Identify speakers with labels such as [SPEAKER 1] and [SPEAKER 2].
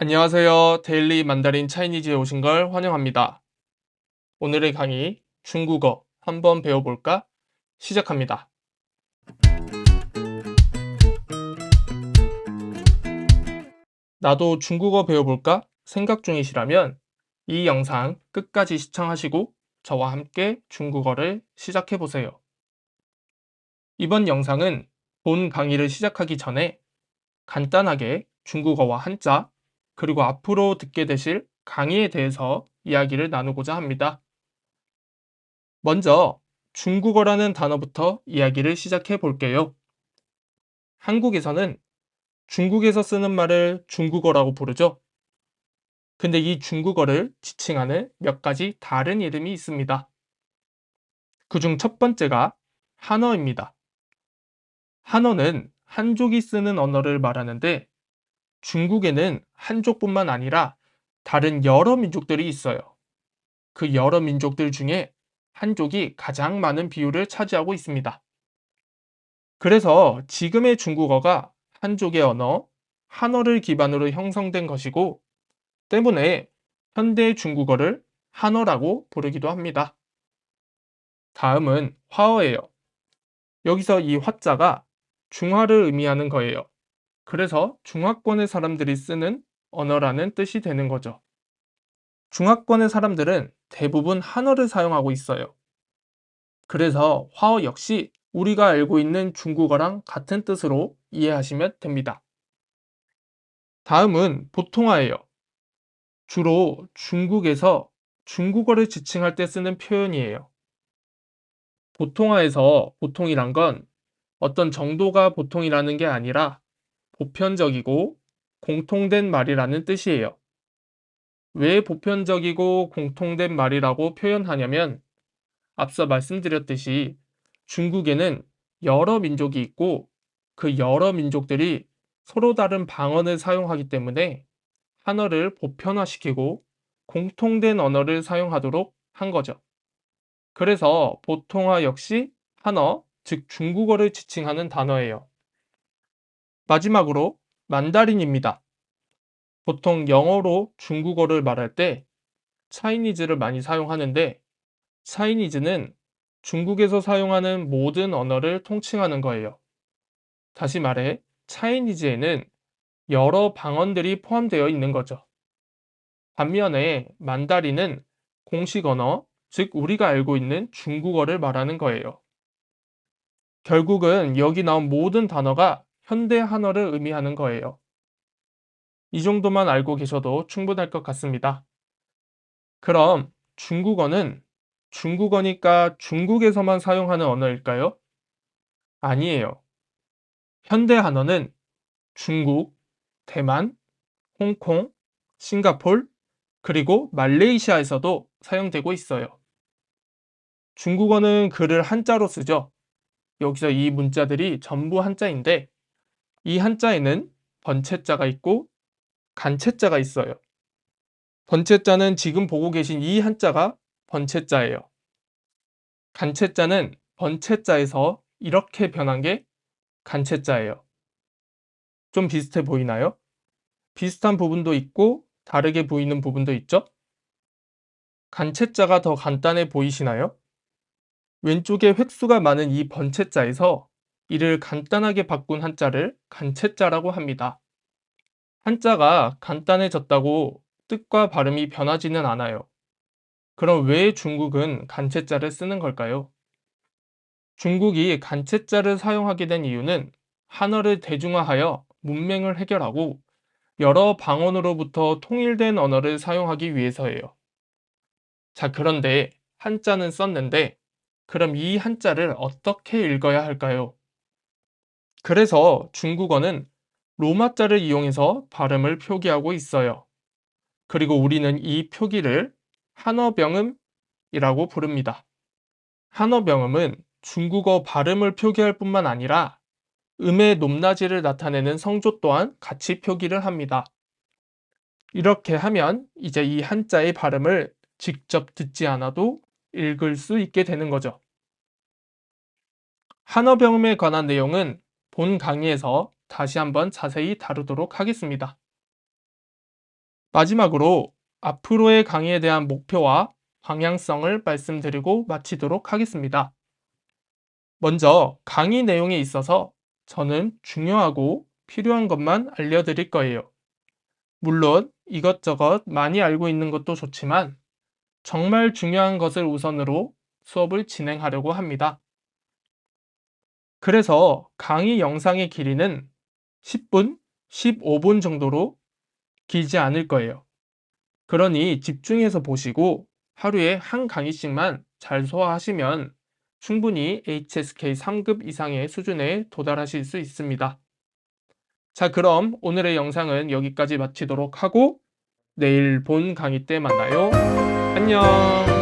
[SPEAKER 1] 안녕하세요. 데일리 만다린 차이니즈에 오신 걸 환영합니다. 오늘의 강의 중국어 한번 배워볼까? 시작합니다. 나도 중국어 배워볼까? 생각 중이시라면 이 영상 끝까지 시청하시고 저와 함께 중국어를 시작해보세요. 이번 영상은 본 강의를 시작하기 전에 간단하게 중국어와 한자, 그리고 앞으로 듣게 되실 강의에 대해서 이야기를 나누고자 합니다. 먼저 중국어라는 단어부터 이야기를 시작해 볼게요. 한국에서는 중국에서 쓰는 말을 중국어라고 부르죠. 근데 이 중국어를 지칭하는 몇 가지 다른 이름이 있습니다. 그중 첫 번째가 한어입니다. 한어는 한족이 쓰는 언어를 말하는데 중국에는 한족뿐만 아니라 다른 여러 민족들이 있어요. 그 여러 민족들 중에 한족이 가장 많은 비율을 차지하고 있습니다. 그래서 지금의 중국어가 한족의 언어, 한어를 기반으로 형성된 것이고, 때문에 현대 중국어를 한어라고 부르기도 합니다. 다음은 화어예요. 여기서 이 화자가 중화를 의미하는 거예요. 그래서 중화권의 사람들이 쓰는 언어라는 뜻이 되는 거죠. 중화권의 사람들은 대부분 한어를 사용하고 있어요. 그래서 화어 역시 우리가 알고 있는 중국어랑 같은 뜻으로 이해하시면 됩니다. 다음은 보통화예요. 주로 중국에서 중국어를 지칭할 때 쓰는 표현이에요. 보통화에서 보통이란 건 어떤 정도가 보통이라는 게 아니라 보편적이고 공통된 말이라는 뜻이에요. 왜 보편적이고 공통된 말이라고 표현하냐면 앞서 말씀드렸듯이 중국에는 여러 민족이 있고 그 여러 민족들이 서로 다른 방언을 사용하기 때문에 한어를 보편화시키고 공통된 언어를 사용하도록 한 거죠. 그래서 보통화 역시 한어, 즉 중국어를 지칭하는 단어예요. 마지막으로 만다린입니다. 보통 영어로 중국어를 말할 때 차이니즈를 많이 사용하는데 차이니즈는 중국에서 사용하는 모든 언어를 통칭하는 거예요. 다시 말해 차이니즈에는 여러 방언들이 포함되어 있는 거죠. 반면에 만다린은 공식 언어, 즉 우리가 알고 있는 중국어를 말하는 거예요. 결국은 여기 나온 모든 단어가 현대 한어를 의미하는 거예요. 이 정도만 알고 계셔도 충분할 것 같습니다. 그럼 중국어는 중국어니까 중국에서만 사용하는 언어일까요? 아니에요. 현대 한어는 중국, 대만, 홍콩, 싱가폴, 그리고 말레이시아에서도 사용되고 있어요. 중국어는 글을 한자로 쓰죠. 여기서 이 문자들이 전부 한자인데 이 한자에는 번체자가 있고 간체자가 있어요. 번체자는 지금 보고 계신 이 한자가 번체자예요. 간체자는 번체자에서 이렇게 변한 게 간체자예요. 좀 비슷해 보이나요? 비슷한 부분도 있고 다르게 보이는 부분도 있죠? 간체자가 더 간단해 보이시나요? 왼쪽에 획수가 많은 이 번체자에서 이를 간단하게 바꾼 한자를 간체자라고 합니다. 한자가 간단해졌다고 뜻과 발음이 변하지는 않아요. 그럼 왜 중국은 간체자를 쓰는 걸까요? 중국이 간체자를 사용하게 된 이유는 한어를 대중화하여 문맹을 해결하고 여러 방언으로부터 통일된 언어를 사용하기 위해서예요. 자, 그런데 한자는 썼는데 그럼 이 한자를 어떻게 읽어야 할까요? 그래서 중국어는 로마자를 이용해서 발음을 표기하고 있어요. 그리고 우리는 이 표기를 한어병음이라고 부릅니다. 한어병음은 중국어 발음을 표기할 뿐만 아니라 음의 높낮이를 나타내는 성조 또한 같이 표기를 합니다. 이렇게 하면 이제 이 한자의 발음을 직접 듣지 않아도 읽을 수 있게 되는 거죠. 한어병음에 관한 내용은 본 강의에서 다시 한번 자세히 다루도록 하겠습니다. 마지막으로 앞으로의 강의에 대한 목표와 방향성을 말씀드리고 마치도록 하겠습니다. 먼저 강의 내용에 있어서 저는 중요하고 필요한 것만 알려드릴 거예요. 물론 이것저것 많이 알고 있는 것도 좋지만 정말 중요한 것을 우선으로 수업을 진행하려고 합니다. 그래서 강의 영상의 길이는 10분, 15분 정도로 길지 않을 거예요. 그러니 집중해서 보시고 하루에 한 강의씩만 잘 소화하시면 충분히 HSK 3급 이상의 수준에 도달하실 수 있습니다. 자, 그럼 오늘의 영상은 여기까지 마치도록 하고 내일 본 강의 때 만나요. 안녕.